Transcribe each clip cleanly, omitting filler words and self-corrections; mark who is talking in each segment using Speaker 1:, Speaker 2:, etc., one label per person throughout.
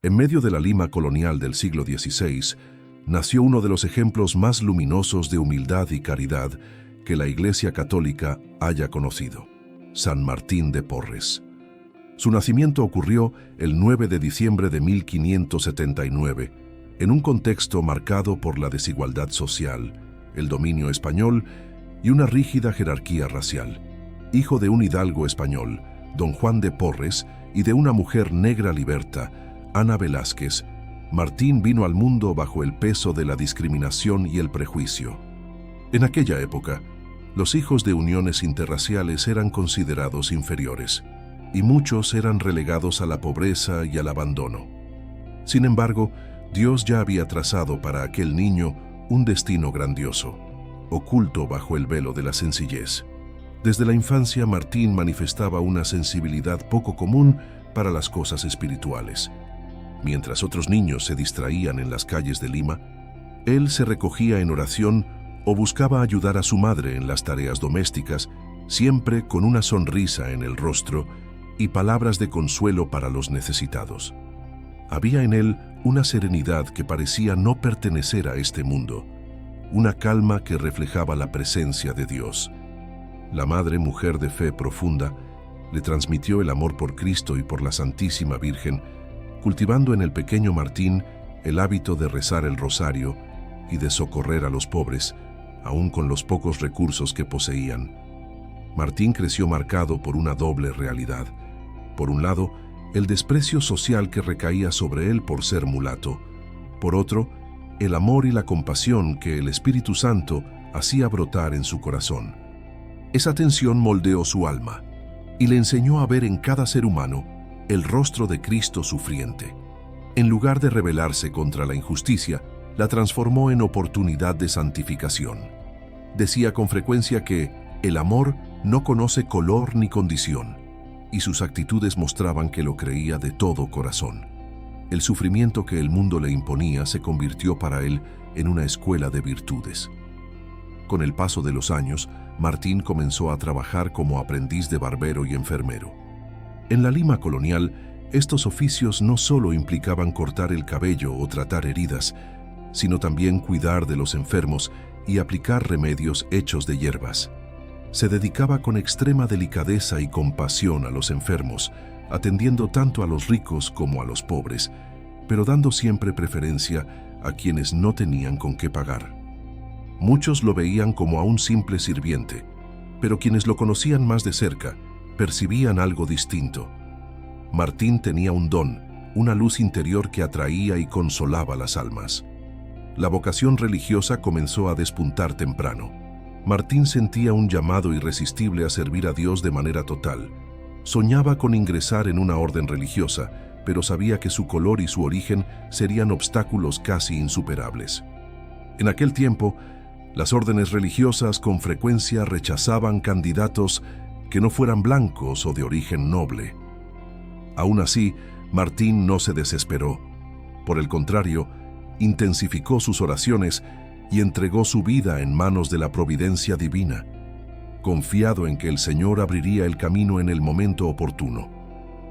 Speaker 1: En medio de la Lima colonial del siglo XVI, nació uno de los ejemplos más luminosos de humildad y caridad que la Iglesia Católica haya conocido: San Martín de Porres. Su nacimiento ocurrió el 9 de diciembre de 1579, en un contexto marcado por la desigualdad social, el dominio español y una rígida jerarquía racial. Hijo de un hidalgo español, don Juan de Porres, y de una mujer negra liberta, Ana Velázquez, Martín vino al mundo bajo el peso de la discriminación y el prejuicio. En aquella época, los hijos de uniones interraciales eran considerados inferiores, y muchos eran relegados a la pobreza y al abandono. Sin embargo, Dios ya había trazado para aquel niño un destino grandioso, oculto bajo el velo de la sencillez. Desde la infancia, Martín manifestaba una sensibilidad poco común para las cosas espirituales. Mientras otros niños se distraían en las calles de Lima, él se recogía en oración o buscaba ayudar a su madre en las tareas domésticas, siempre con una sonrisa en el rostro y palabras de consuelo para los necesitados. Había en él una serenidad que parecía no pertenecer a este mundo, una calma que reflejaba la presencia de Dios. La madre, mujer de fe profunda, le transmitió el amor por Cristo y por la Santísima Virgen, cultivando en el pequeño Martín el hábito de rezar el rosario y de socorrer a los pobres, aun con los pocos recursos que poseían. Martín creció marcado por una doble realidad. Por un lado, el desprecio social que recaía sobre él por ser mulato. Por otro, el amor y la compasión que el Espíritu Santo hacía brotar en su corazón. Esa tensión moldeó su alma y le enseñó a ver en cada ser humano el rostro de Cristo sufriente. En lugar de rebelarse contra la injusticia, la transformó en oportunidad de santificación. Decía con frecuencia que el amor no conoce color ni condición, y sus actitudes mostraban que lo creía de todo corazón. El sufrimiento que el mundo le imponía se convirtió para él en una escuela de virtudes. Con el paso de los años, Martín comenzó a trabajar como aprendiz de barbero y enfermero. En la Lima colonial, estos oficios no solo implicaban cortar el cabello o tratar heridas, sino también cuidar de los enfermos y aplicar remedios hechos de hierbas. Se dedicaba con extrema delicadeza y compasión a los enfermos, atendiendo tanto a los ricos como a los pobres, pero dando siempre preferencia a quienes no tenían con qué pagar. Muchos lo veían como a un simple sirviente, pero quienes lo conocían más de cerca percibían algo distinto. Martín tenía un don, una luz interior que atraía y consolaba las almas. La vocación religiosa comenzó a despuntar temprano. Martín sentía un llamado irresistible a servir a Dios de manera total. Soñaba con ingresar en una orden religiosa, pero sabía que su color y su origen serían obstáculos casi insuperables. En aquel tiempo, las órdenes religiosas con frecuencia rechazaban candidatos que no fueran blancos o de origen noble. Aún así, Martín no se desesperó. Por el contrario, intensificó sus oraciones y entregó su vida en manos de la providencia divina, confiado en que el Señor abriría el camino en el momento oportuno.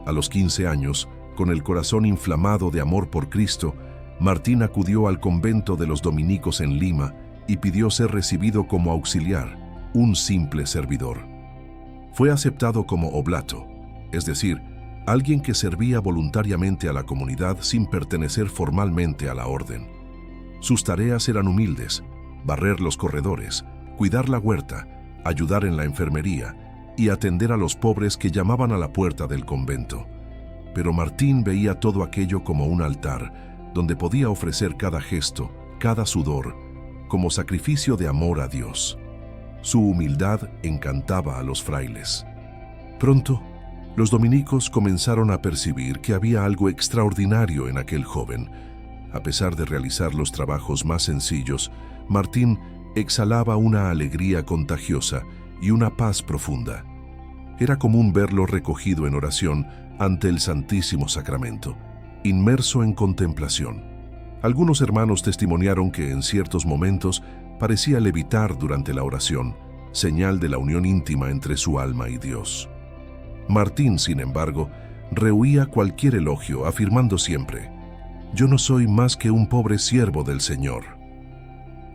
Speaker 1: A los 15 años, con el corazón inflamado de amor por Cristo, Martín acudió al convento de los dominicos en Lima y pidió ser recibido como auxiliar, un simple servidor. Fue aceptado como oblato, es decir, alguien que servía voluntariamente a la comunidad sin pertenecer formalmente a la orden. Sus tareas eran humildes: barrer los corredores, cuidar la huerta, ayudar en la enfermería y atender a los pobres que llamaban a la puerta del convento. Pero Martín veía todo aquello como un altar, donde podía ofrecer cada gesto, cada sudor, como sacrificio de amor a Dios. Su humildad encantaba a los frailes. Pronto, los dominicos comenzaron a percibir que había algo extraordinario en aquel joven. A pesar de realizar los trabajos más sencillos, Martín exhalaba una alegría contagiosa y una paz profunda. Era común verlo recogido en oración ante el Santísimo Sacramento, inmerso en contemplación. Algunos hermanos testimoniaron que en ciertos momentos parecía levitar durante la oración, señal de la unión íntima entre su alma y Dios. Martín, sin embargo, rehuía cualquier elogio, afirmando siempre: yo no soy más que un pobre siervo del Señor.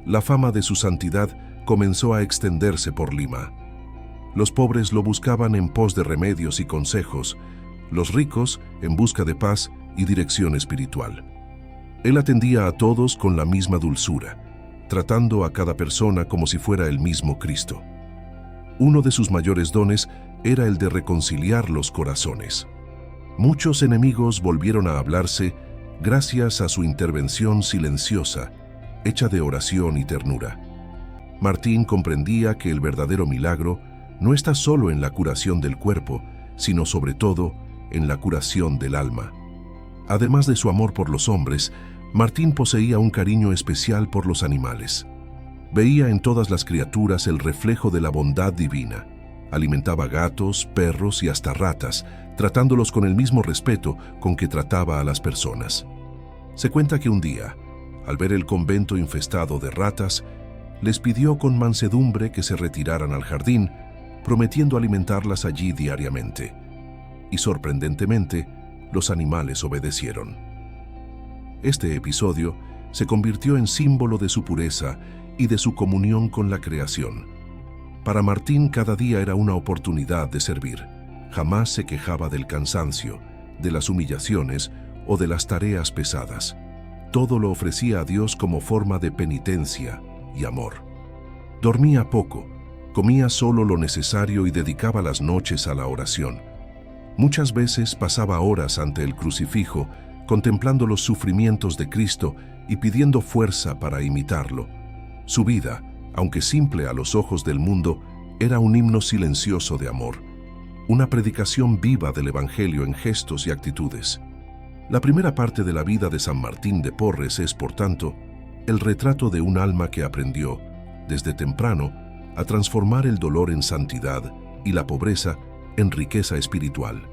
Speaker 1: La fama de su santidad comenzó a extenderse por Lima. Los pobres lo buscaban en pos de remedios y consejos, los ricos en busca de paz y dirección espiritual. Él atendía a todos con la misma dulzura, tratando a cada persona como si fuera el mismo Cristo. Uno de sus mayores dones era el de reconciliar los corazones. Muchos enemigos volvieron a hablarse gracias a su intervención silenciosa, hecha de oración y ternura. Martín comprendía que el verdadero milagro no está solo en la curación del cuerpo, sino sobre todo en la curación del alma. Además de su amor por los hombres, Martín poseía un cariño especial por los animales. Veía en todas las criaturas el reflejo de la bondad divina. Alimentaba gatos, perros y hasta ratas, tratándolos con el mismo respeto con que trataba a las personas. Se cuenta que un día, al ver el convento infestado de ratas, les pidió con mansedumbre que se retiraran al jardín, prometiendo alimentarlas allí diariamente. Y sorprendentemente, los animales obedecieron. Este episodio se convirtió en símbolo de su pureza y de su comunión con la creación. Para Martín cada día era una oportunidad de servir. Jamás se quejaba del cansancio, de las humillaciones o de las tareas pesadas. Todo lo ofrecía a Dios como forma de penitencia y amor. Dormía poco, comía solo lo necesario y dedicaba las noches a la oración. Muchas veces pasaba horas ante el crucifijo, contemplando los sufrimientos de Cristo y pidiendo fuerza para imitarlo. Su vida, aunque simple a los ojos del mundo, era un himno silencioso de amor, una predicación viva del Evangelio en gestos y actitudes. La primera parte de la vida de San Martín de Porres es, por tanto, el retrato de un alma que aprendió, desde temprano, a transformar el dolor en santidad y la pobreza en riqueza espiritual.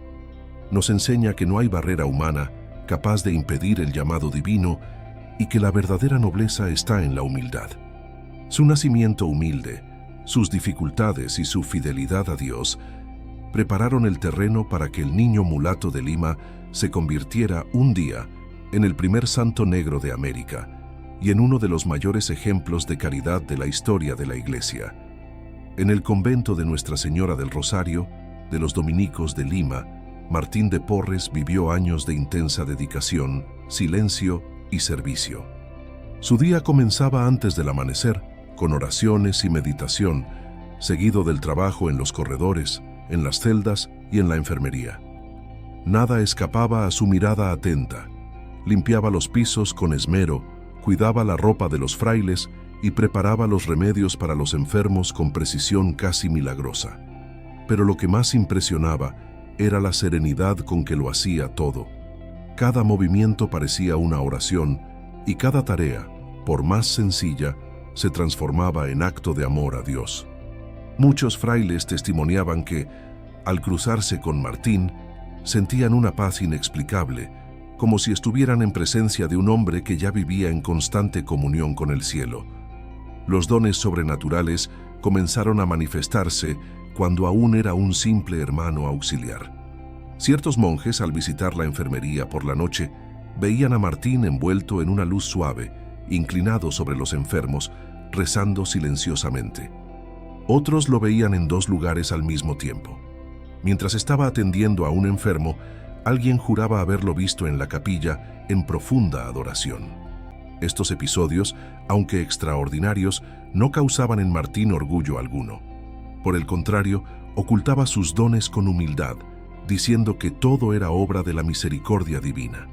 Speaker 1: Nos enseña que no hay barrera humana capaz de impedir el llamado divino y que la verdadera nobleza está en la humildad. Su nacimiento humilde, sus dificultades y su fidelidad a Dios prepararon el terreno para que el niño mulato de Lima se convirtiera un día en el primer santo negro de América y en uno de los mayores ejemplos de caridad de la historia de la Iglesia. En el convento de Nuestra Señora del Rosario, de los dominicos de Lima, Martín de Porres vivió años de intensa dedicación, silencio y servicio. Su día comenzaba antes del amanecer, con oraciones y meditación, seguido del trabajo en los corredores, en las celdas y en la enfermería. Nada escapaba a su mirada atenta. Limpiaba los pisos con esmero, cuidaba la ropa de los frailes y preparaba los remedios para los enfermos con precisión casi milagrosa. Pero lo que más impresionaba era la serenidad con que lo hacía todo. Cada movimiento parecía una oración y cada tarea, por más sencilla, se transformaba en acto de amor a Dios. Muchos frailes testimoniaban que, al cruzarse con Martín, sentían una paz inexplicable, como si estuvieran en presencia de un hombre que ya vivía en constante comunión con el cielo. Los dones sobrenaturales comenzaron a manifestarse cuando aún era un simple hermano auxiliar. Ciertos monjes, al visitar la enfermería por la noche, veían a Martín envuelto en una luz suave, inclinado sobre los enfermos, rezando silenciosamente. Otros lo veían en dos lugares al mismo tiempo. Mientras estaba atendiendo a un enfermo, alguien juraba haberlo visto en la capilla en profunda adoración. Estos episodios, aunque extraordinarios, no causaban en Martín orgullo alguno. Por el contrario, ocultaba sus dones con humildad, diciendo que todo era obra de la misericordia divina.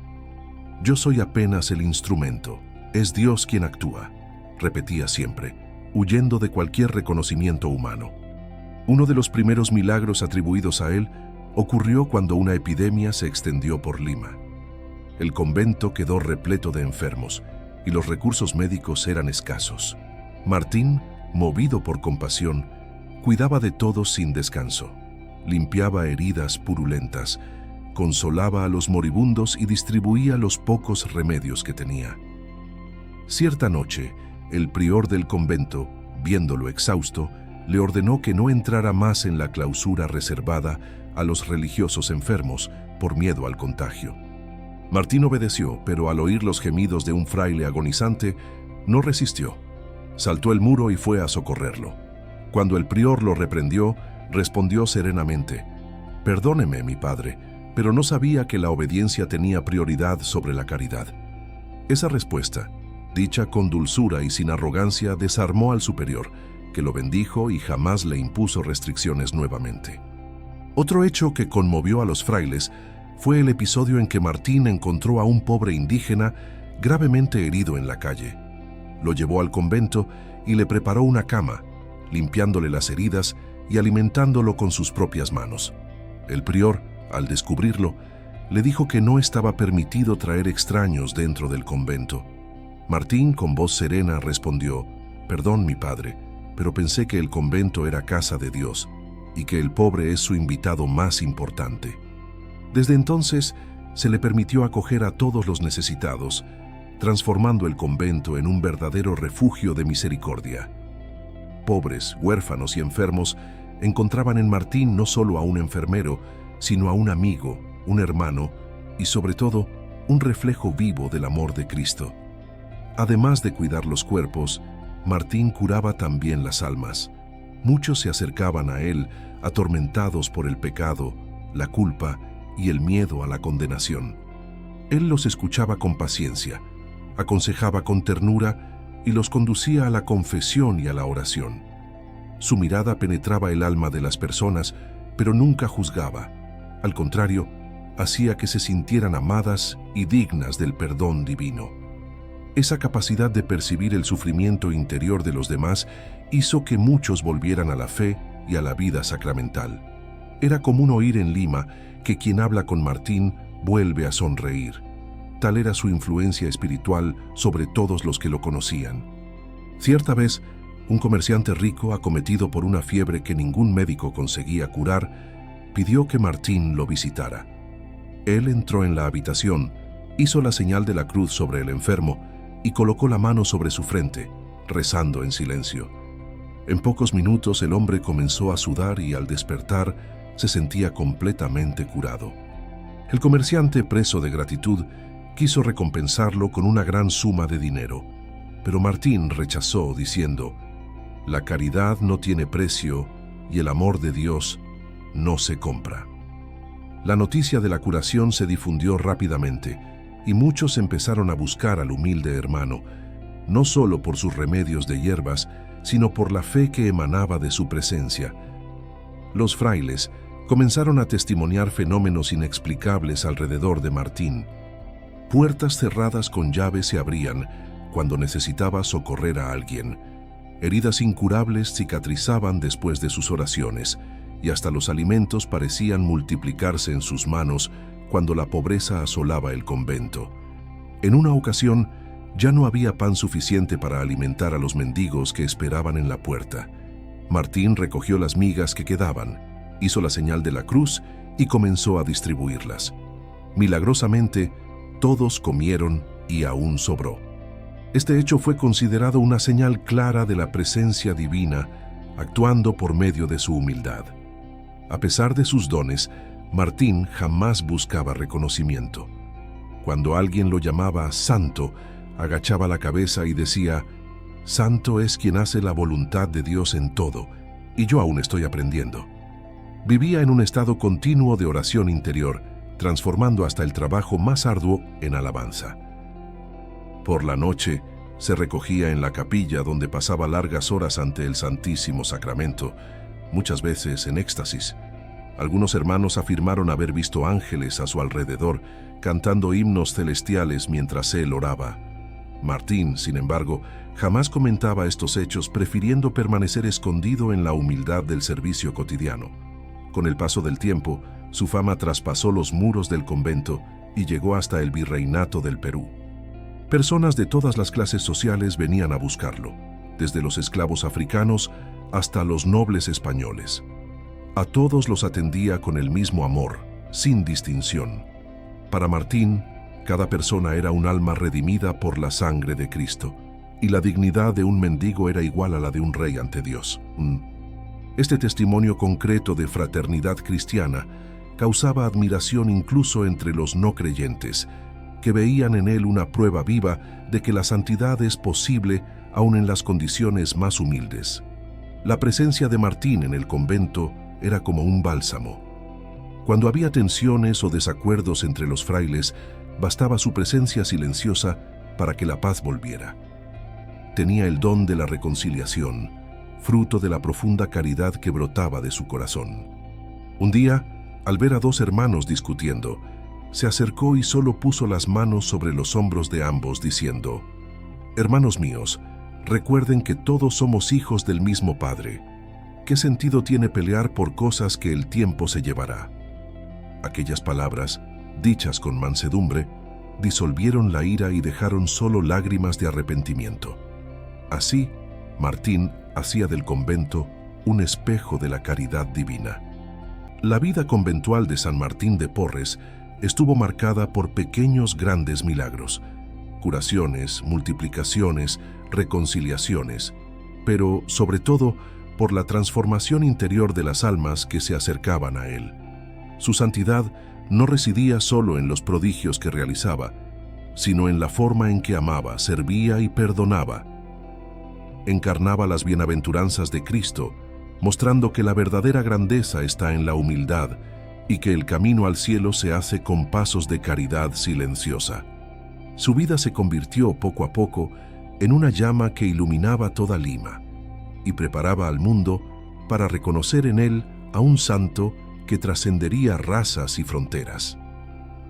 Speaker 1: «Yo soy apenas el instrumento, es Dios quien actúa», repetía siempre, huyendo de cualquier reconocimiento humano. Uno de los primeros milagros atribuidos a él ocurrió cuando una epidemia se extendió por Lima. El convento quedó repleto de enfermos y los recursos médicos eran escasos. Martín, movido por compasión, cuidaba de todos sin descanso. Limpiaba heridas purulentas, consolaba a los moribundos y distribuía los pocos remedios que tenía. Cierta noche, el prior del convento, viéndolo exhausto, le ordenó que no entrara más en la clausura reservada a los religiosos enfermos por miedo al contagio. Martín obedeció, pero al oír los gemidos de un fraile agonizante, no resistió. Saltó el muro y fue a socorrerlo. Cuando el prior lo reprendió, respondió serenamente: «Perdóneme, mi padre, pero no sabía que la obediencia tenía prioridad sobre la caridad». Esa respuesta, dicha con dulzura y sin arrogancia, desarmó al superior, que lo bendijo y jamás le impuso restricciones nuevamente. Otro hecho que conmovió a los frailes fue el episodio en que Martín encontró a un pobre indígena gravemente herido en la calle. Lo llevó al convento y le preparó una cama, limpiándole las heridas y alimentándolo con sus propias manos. El prior, al descubrirlo, le dijo que no estaba permitido traer extraños dentro del convento. Martín, con voz serena, respondió: «Perdón, mi padre, pero pensé que el convento era casa de Dios y que el pobre es su invitado más importante». Desde entonces, se le permitió acoger a todos los necesitados, transformando el convento en un verdadero refugio de misericordia. Pobres, huérfanos y enfermos encontraban en Martín no solo a un enfermero, sino a un amigo, un hermano y, sobre todo, un reflejo vivo del amor de Cristo. Además de cuidar los cuerpos, Martín curaba también las almas. Muchos se acercaban a él, atormentados por el pecado, la culpa y el miedo a la condenación. Él los escuchaba con paciencia, aconsejaba con ternura y los conducía a la confesión y a la oración. Su mirada penetraba el alma de las personas, pero nunca juzgaba. Al contrario, hacía que se sintieran amadas y dignas del perdón divino. Esa capacidad de percibir el sufrimiento interior de los demás hizo que muchos volvieran a la fe y a la vida sacramental. Era común oír en Lima que quien habla con Martín vuelve a sonreír. Tal era su influencia espiritual sobre todos los que lo conocían. Cierta vez, un comerciante rico, acometido por una fiebre que ningún médico conseguía curar, pidió que Martín lo visitara. Él entró en la habitación, hizo la señal de la cruz sobre el enfermo y colocó la mano sobre su frente, rezando en silencio. En pocos minutos el hombre comenzó a sudar y al despertar se sentía completamente curado. El comerciante, preso de gratitud, quiso recompensarlo con una gran suma de dinero, pero Martín rechazó diciendo: «La caridad no tiene precio y el amor de Dios no se compra». La noticia de la curación se difundió rápidamente y muchos empezaron a buscar al humilde hermano, no solo por sus remedios de hierbas, sino por la fe que emanaba de su presencia. Los frailes comenzaron a testimoniar fenómenos inexplicables alrededor de Martín. Puertas cerradas con llave se abrían cuando necesitaba socorrer a alguien. Heridas incurables cicatrizaban después de sus oraciones, y hasta los alimentos parecían multiplicarse en sus manos cuando la pobreza asolaba el convento. En una ocasión, ya no había pan suficiente para alimentar a los mendigos que esperaban en la puerta. Martín recogió las migas que quedaban, hizo la señal de la cruz y comenzó a distribuirlas. Milagrosamente, todos comieron y aún sobró. Este hecho fue considerado una señal clara de la presencia divina, actuando por medio de su humildad. A pesar de sus dones, Martín jamás buscaba reconocimiento. Cuando alguien lo llamaba santo, agachaba la cabeza y decía: «Santo es quien hace la voluntad de Dios en todo, y yo aún estoy aprendiendo». Vivía en un estado continuo de oración interior, transformando hasta el trabajo más arduo en alabanza. Por la noche, se recogía en la capilla donde pasaba largas horas ante el Santísimo Sacramento, muchas veces en éxtasis. Algunos hermanos afirmaron haber visto ángeles a su alrededor, cantando himnos celestiales mientras él oraba. Martín, sin embargo, jamás comentaba estos hechos, prefiriendo permanecer escondido en la humildad del servicio cotidiano. Con el paso del tiempo, su fama traspasó los muros del convento y llegó hasta el virreinato del Perú. Personas de todas las clases sociales venían a buscarlo, desde los esclavos africanos hasta los nobles españoles. A todos los atendía con el mismo amor, sin distinción. Para Martín, cada persona era un alma redimida por la sangre de Cristo, y la dignidad de un mendigo era igual a la de un rey ante Dios. Este testimonio concreto de fraternidad cristiana causaba admiración incluso entre los no creyentes, que veían en él una prueba viva de que la santidad es posible aun en las condiciones más humildes. La presencia de Martín en el convento era como un bálsamo. Cuando había tensiones o desacuerdos entre los frailes, bastaba su presencia silenciosa para que la paz volviera. Tenía el don de la reconciliación, fruto de la profunda caridad que brotaba de su corazón. Un día, al ver a dos hermanos discutiendo, se acercó y solo puso las manos sobre los hombros de ambos, diciendo: «Hermanos míos, recuerden que todos somos hijos del mismo Padre. ¿Qué sentido tiene pelear por cosas que el tiempo se llevará?». Aquellas palabras, dichas con mansedumbre, disolvieron la ira y dejaron solo lágrimas de arrepentimiento. Así, Martín hacía del convento un espejo de la caridad divina. La vida conventual de San Martín de Porres estuvo marcada por pequeños grandes milagros, curaciones, multiplicaciones, reconciliaciones, pero sobre todo por la transformación interior de las almas que se acercaban a él. Su santidad no residía solo en los prodigios que realizaba, sino en la forma en que amaba, servía y perdonaba. Encarnaba las bienaventuranzas de Cristo, mostrando que la verdadera grandeza está en la humildad y que el camino al cielo se hace con pasos de caridad silenciosa. Su vida se convirtió poco a poco en una llama que iluminaba toda Lima y preparaba al mundo para reconocer en él a un santo que trascendería razas y fronteras.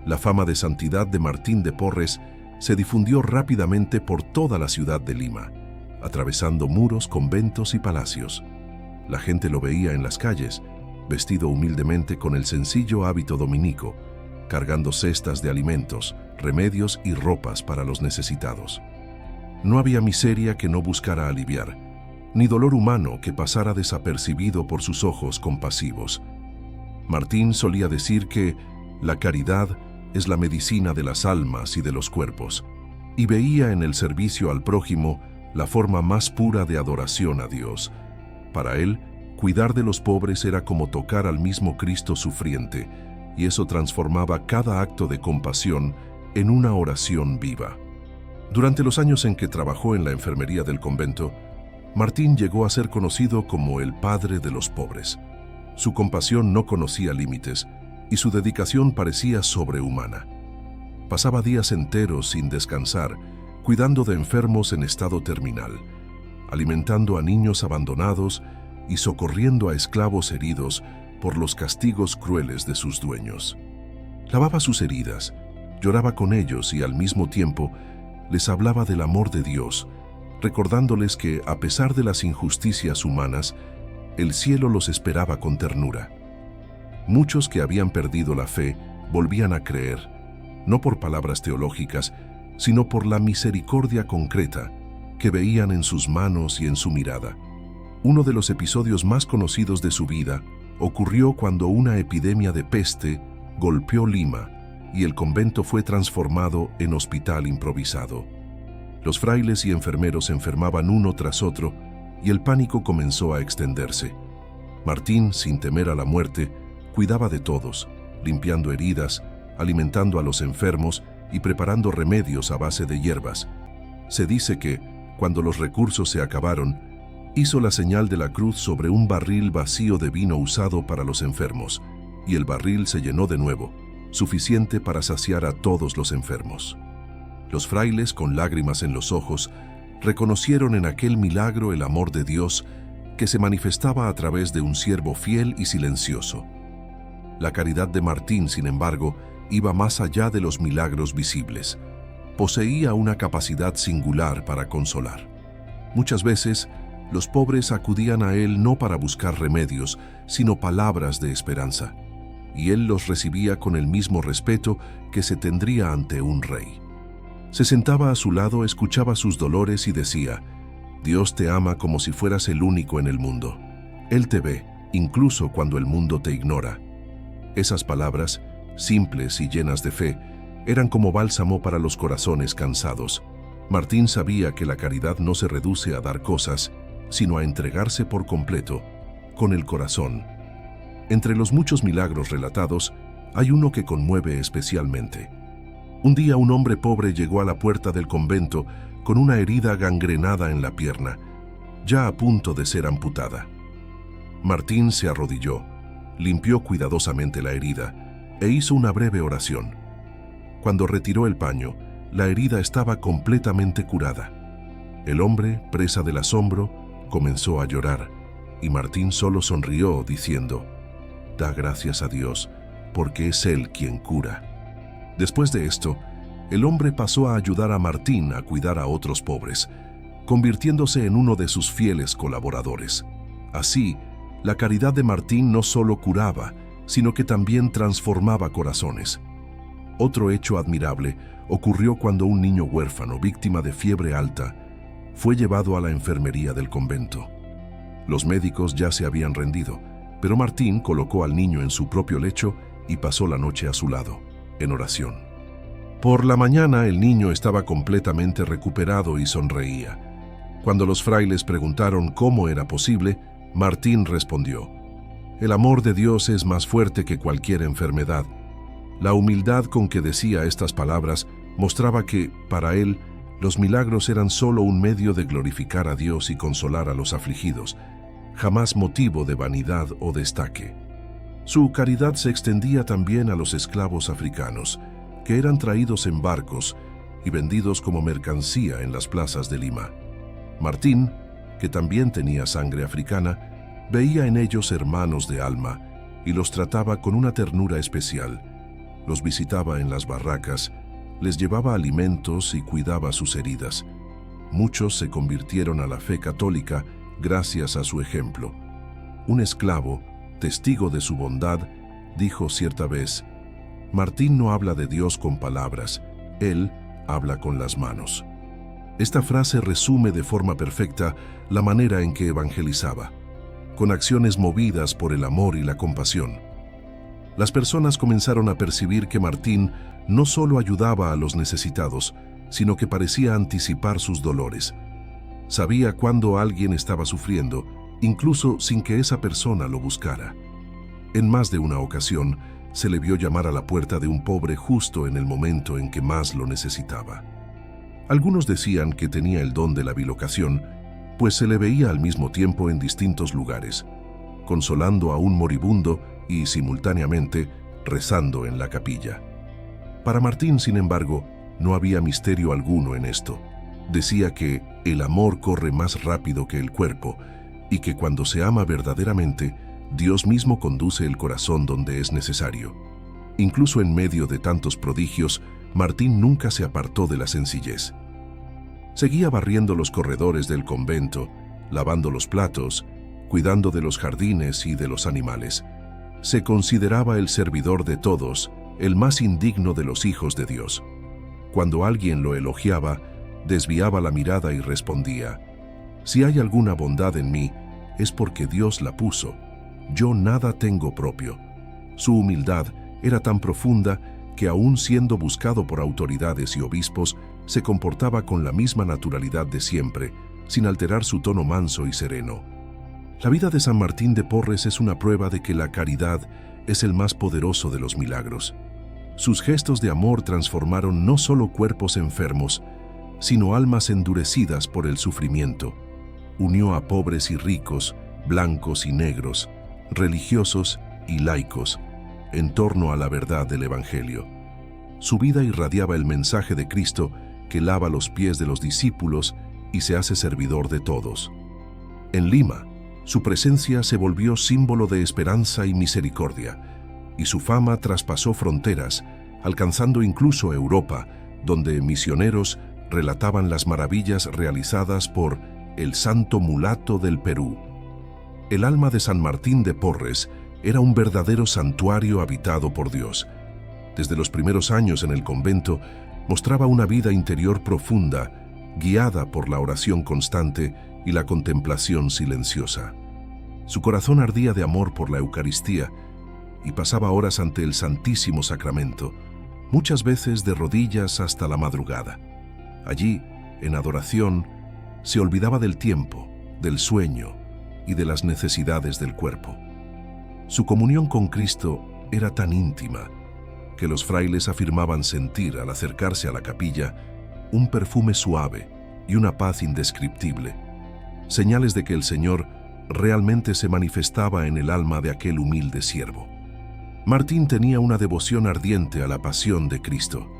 Speaker 1: La fama de santidad de Martín de Porres se difundió rápidamente por toda la ciudad de Lima, atravesando muros, conventos y palacios. La gente lo veía en las calles, vestido humildemente con el sencillo hábito dominico, cargando cestas de alimentos, remedios y ropas para los necesitados. No había miseria que no buscara aliviar, ni dolor humano que pasara desapercibido por sus ojos compasivos. Martín solía decir que la caridad es la medicina de las almas y de los cuerpos, y veía en el servicio al prójimo la forma más pura de adoración a Dios. Para él, cuidar de los pobres era como tocar al mismo Cristo sufriente, y eso transformaba cada acto de compasión en una oración viva. Durante los años en que trabajó en la enfermería del convento, Martín llegó a ser conocido como el padre de los pobres. Su compasión no conocía límites y su dedicación parecía sobrehumana. Pasaba días enteros sin descansar, cuidando de enfermos en estado terminal, alimentando a niños abandonados y socorriendo a esclavos heridos por los castigos crueles de sus dueños. Lavaba sus heridas, lloraba con ellos y al mismo tiempo les hablaba del amor de Dios, recordándoles que, a pesar de las injusticias humanas, el cielo los esperaba con ternura. Muchos que habían perdido la fe volvían a creer, no por palabras teológicas, sino por la misericordia concreta que veían en sus manos y en su mirada. Uno de los episodios más conocidos de su vida ocurrió cuando una epidemia de peste golpeó Lima y el convento fue transformado en hospital improvisado. Los frailes y enfermeros se enfermaban uno tras otro y el pánico comenzó a extenderse. Martín, sin temer a la muerte, cuidaba de todos, limpiando heridas, alimentando a los enfermos y preparando remedios a base de hierbas. Se dice que, cuando los recursos se acabaron, hizo la señal de la cruz sobre un barril vacío de vino usado para los enfermos, y el barril se llenó de nuevo, suficiente para saciar a todos los enfermos. Los frailes, con lágrimas en los ojos, reconocieron en aquel milagro el amor de Dios que se manifestaba a través de un siervo fiel y silencioso. La caridad de Martín, sin embargo, iba más allá de los milagros visibles. Poseía una capacidad singular para consolar. Muchas veces, los pobres acudían a él no para buscar remedios, sino palabras de esperanza, y él los recibía con el mismo respeto que se tendría ante un rey. Se sentaba a su lado, escuchaba sus dolores y decía: «Dios te ama como si fueras el único en el mundo. Él te ve, incluso cuando el mundo te ignora». Esas palabras, simples y llenas de fe, eran como bálsamo para los corazones cansados. Martín sabía que la caridad no se reduce a dar cosas, sino a entregarse por completo, con el corazón. Entre los muchos milagros relatados, hay uno que conmueve especialmente. Un día un hombre pobre llegó a la puerta del convento con una herida gangrenada en la pierna, ya a punto de ser amputada. Martín se arrodilló, limpió cuidadosamente la herida e hizo una breve oración. Cuando retiró el paño, la herida estaba completamente curada. El hombre, presa del asombro, comenzó a llorar, y Martín solo sonrió diciendo: «Da gracias a Dios, porque es Él quien cura». Después de esto, el hombre pasó a ayudar a Martín a cuidar a otros pobres, convirtiéndose en uno de sus fieles colaboradores. Así, la caridad de Martín no solo curaba, sino que también transformaba corazones. Otro hecho admirable ocurrió cuando un niño huérfano, víctima de fiebre alta, fue llevado a la enfermería del convento. Los médicos ya se habían rendido, pero Martín colocó al niño en su propio lecho y pasó la noche a su lado, en oración. Por la mañana el niño estaba completamente recuperado y sonreía. Cuando los frailes preguntaron cómo era posible, Martín respondió: «El amor de Dios es más fuerte que cualquier enfermedad». La humildad con que decía estas palabras mostraba que, para él, los milagros eran solo un medio de glorificar a Dios y consolar a los afligidos, jamás motivo de vanidad o destaque. Su caridad se extendía también a los esclavos africanos, que eran traídos en barcos y vendidos como mercancía en las plazas de Lima. Martín, que también tenía sangre africana, veía en ellos hermanos de alma y los trataba con una ternura especial. Los visitaba en las barracas, les llevaba alimentos y cuidaba sus heridas. Muchos se convirtieron a la fe católica gracias a su ejemplo. Un esclavo, testigo de su bondad, dijo cierta vez: «Martín no habla de Dios con palabras, él habla con las manos». Esta frase resume de forma perfecta la manera en que evangelizaba, con acciones movidas por el amor y la compasión. Las personas comenzaron a percibir que Martín no solo ayudaba a los necesitados, sino que parecía anticipar sus dolores. Sabía cuándo alguien estaba sufriendo, incluso sin que esa persona lo buscara. En más de una ocasión, se le vio llamar a la puerta de un pobre justo en el momento en que más lo necesitaba. Algunos decían que tenía el don de la bilocación, pues se le veía al mismo tiempo en distintos lugares, consolando a un moribundo y, simultáneamente, rezando en la capilla. Para Martín, sin embargo, no había misterio alguno en esto. Decía que el amor corre más rápido que el cuerpo y que cuando se ama verdaderamente, Dios mismo conduce el corazón donde es necesario. Incluso en medio de tantos prodigios, Martín nunca se apartó de la sencillez. Seguía barriendo los corredores del convento, lavando los platos, cuidando de los jardines y de los animales. Se consideraba el servidor de todos, el más indigno de los hijos de Dios. Cuando alguien lo elogiaba, desviaba la mirada y respondía: «Si hay alguna bondad en mí, es porque Dios la puso. Yo nada tengo propio». Su humildad era tan profunda que, aun siendo buscado por autoridades y obispos, se comportaba con la misma naturalidad de siempre, sin alterar su tono manso y sereno. La vida de San Martín de Porres es una prueba de que la caridad es el más poderoso de los milagros. Sus gestos de amor transformaron no solo cuerpos enfermos, sino almas endurecidas por el sufrimiento. Unió a pobres y ricos, blancos y negros, religiosos y laicos, en torno a la verdad del Evangelio. Su vida irradiaba el mensaje de Cristo que lava los pies de los discípulos y se hace servidor de todos. En Lima, su presencia se volvió símbolo de esperanza y misericordia, y su fama traspasó fronteras, alcanzando incluso Europa, donde misioneros relataban las maravillas realizadas por el Santo Mulato del Perú. El alma de San Martín de Porres era un verdadero santuario habitado por Dios. Desde los primeros años en el convento, mostraba una vida interior profunda, guiada por la oración constante y la contemplación silenciosa. Su corazón ardía de amor por la Eucaristía y pasaba horas ante el Santísimo Sacramento, muchas veces de rodillas hasta la madrugada. Allí, en adoración, se olvidaba del tiempo, del sueño y de las necesidades del cuerpo. Su comunión con Cristo era tan íntima que los frailes afirmaban sentir al acercarse a la capilla un perfume suave y una paz indescriptible, señales de que el Señor realmente se manifestaba en el alma de aquel humilde siervo. Martín tenía una devoción ardiente a la pasión de Cristo.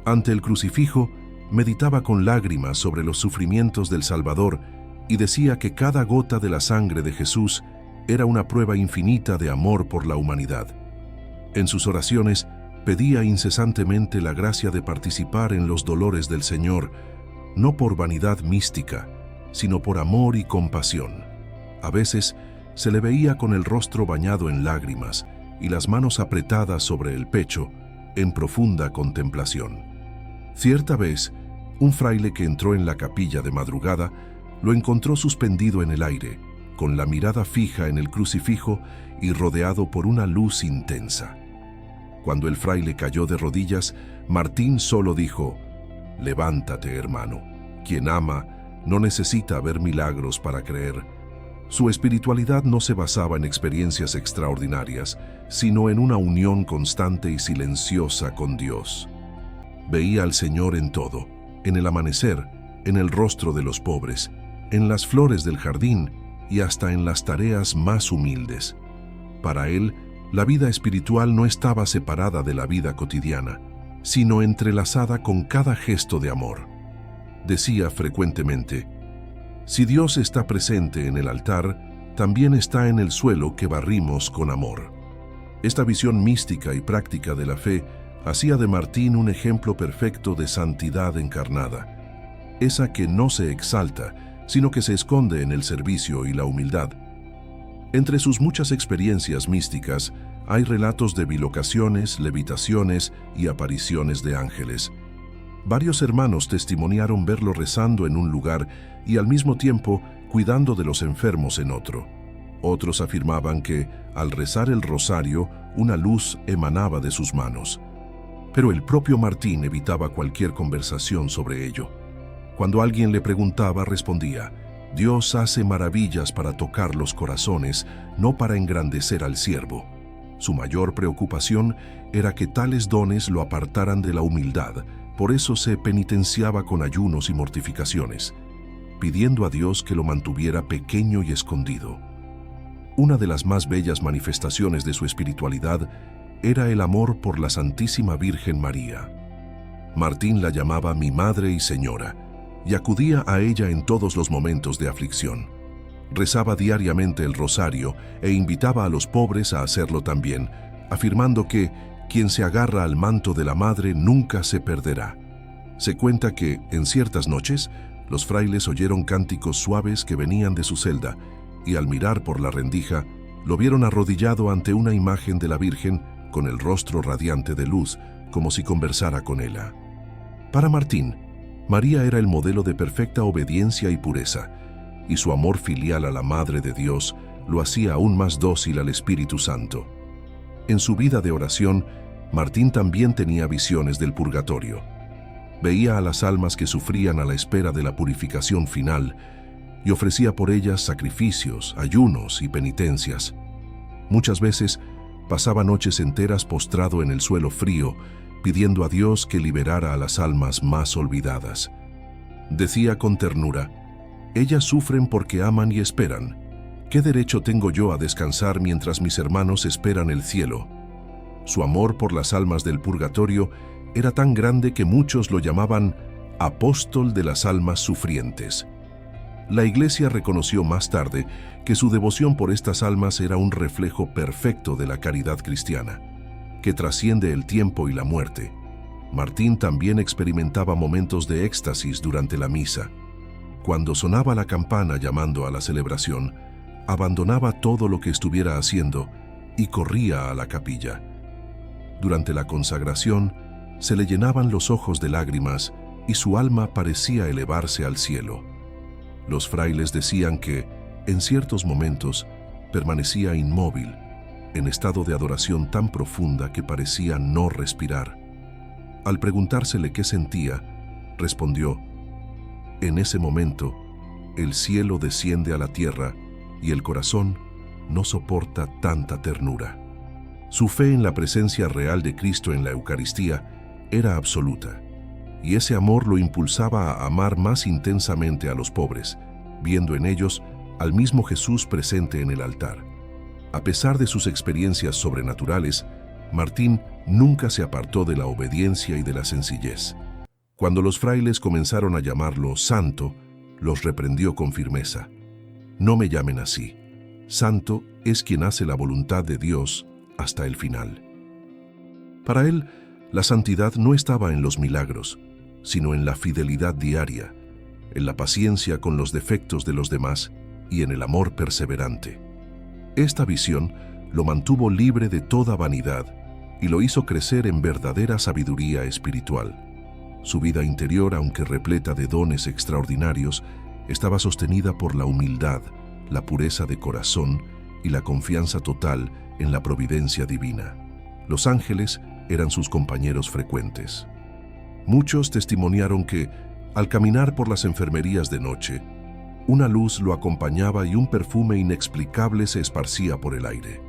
Speaker 1: Ante el crucifijo, meditaba con lágrimas sobre los sufrimientos del Salvador y decía que cada gota de la sangre de Jesús era una prueba infinita de amor por la humanidad. En sus oraciones, pedía incesantemente la gracia de participar en los dolores del Señor, no por vanidad mística, sino por amor y compasión. A veces se le veía con el rostro bañado en lágrimas y las manos apretadas sobre el pecho, en profunda contemplación. Cierta vez, un fraile que entró en la capilla de madrugada lo encontró suspendido en el aire, con la mirada fija en el crucifijo y rodeado por una luz intensa. Cuando el fraile cayó de rodillas, Martín solo dijo: «Levántate, hermano. Quien ama no necesita ver milagros para creer». Su espiritualidad no se basaba en experiencias extraordinarias, sino en una unión constante y silenciosa con Dios. Veía al Señor en todo, en el amanecer, en el rostro de los pobres, en las flores del jardín y hasta en las tareas más humildes. Para él, la vida espiritual no estaba separada de la vida cotidiana, sino entrelazada con cada gesto de amor. Decía frecuentemente: «Si Dios está presente en el altar, también está en el suelo que barrimos con amor». Esta visión mística y práctica de la fe hacía de Martín un ejemplo perfecto de santidad encarnada, esa que no se exalta, sino que se esconde en el servicio y la humildad. Entre sus muchas experiencias místicas hay relatos de bilocaciones, levitaciones y apariciones de ángeles. Varios hermanos testimoniaron verlo rezando en un lugar y al mismo tiempo cuidando de los enfermos en otro. Otros afirmaban que, al rezar el rosario, una luz emanaba de sus manos. Pero el propio Martín evitaba cualquier conversación sobre ello. Cuando alguien le preguntaba, respondía: «Dios hace maravillas para tocar los corazones, no para engrandecer al siervo». Su mayor preocupación era que tales dones lo apartaran de la humildad, por eso se penitenciaba con ayunos y mortificaciones, pidiendo a Dios que lo mantuviera pequeño y escondido. Una de las más bellas manifestaciones de su espiritualidad era el amor por la Santísima Virgen María. Martín la llamaba mi madre y señora, y acudía a ella en todos los momentos de aflicción. Rezaba diariamente el rosario e invitaba a los pobres a hacerlo también, afirmando que quien se agarra al manto de la madre nunca se perderá. Se cuenta que, en ciertas noches, los frailes oyeron cánticos suaves que venían de su celda, y al mirar por la rendija, lo vieron arrodillado ante una imagen de la Virgen con el rostro radiante de luz, como si conversara con ella. Para Martín, María era el modelo de perfecta obediencia y pureza, y su amor filial a la Madre de Dios lo hacía aún más dócil al Espíritu Santo. En su vida de oración, Martín también tenía visiones del purgatorio. Veía a las almas que sufrían a la espera de la purificación final y ofrecía por ellas sacrificios, ayunos y penitencias. Muchas veces pasaba noches enteras postrado en el suelo frío, pidiendo a Dios que liberara a las almas más olvidadas. Decía con ternura: «Ellas sufren porque aman y esperan. ¿Qué derecho tengo yo a descansar mientras mis hermanos esperan el cielo?». Su amor por las almas del purgatorio era tan grande que muchos lo llamaban apóstol de las almas sufrientes. La Iglesia reconoció más tarde que su devoción por estas almas era un reflejo perfecto de la caridad cristiana, que trasciende el tiempo y la muerte. Martín también experimentaba momentos de éxtasis durante la misa. Cuando sonaba la campana llamando a la celebración, abandonaba todo lo que estuviera haciendo y corría a la capilla. Durante la consagración, se le llenaban los ojos de lágrimas y su alma parecía elevarse al cielo. Los frailes decían que, en ciertos momentos, permanecía inmóvil, en estado de adoración tan profunda que parecía no respirar. Al preguntársele qué sentía, respondió: «En ese momento, el cielo desciende a la tierra y el corazón no soporta tanta ternura». Su fe en la presencia real de Cristo en la Eucaristía era absoluta, y ese amor lo impulsaba a amar más intensamente a los pobres, viendo en ellos al mismo Jesús presente en el altar. A pesar de sus experiencias sobrenaturales, Martín nunca se apartó de la obediencia y de la sencillez. Cuando los frailes comenzaron a llamarlo santo, los reprendió con firmeza. No me llamen así. Santo es quien hace la voluntad de Dios hasta el final. Para él, la santidad no estaba en los milagros, sino en la fidelidad diaria, en la paciencia con los defectos de los demás y en el amor perseverante. Esta visión lo mantuvo libre de toda vanidad y lo hizo crecer en verdadera sabiduría espiritual. Su vida interior, aunque repleta de dones extraordinarios, estaba sostenida por la humildad, la pureza de corazón y la confianza total en la providencia divina. Los ángeles eran sus compañeros frecuentes. Muchos testimoniaron que, al caminar por las enfermerías de noche, una luz lo acompañaba y un perfume inexplicable se esparcía por el aire.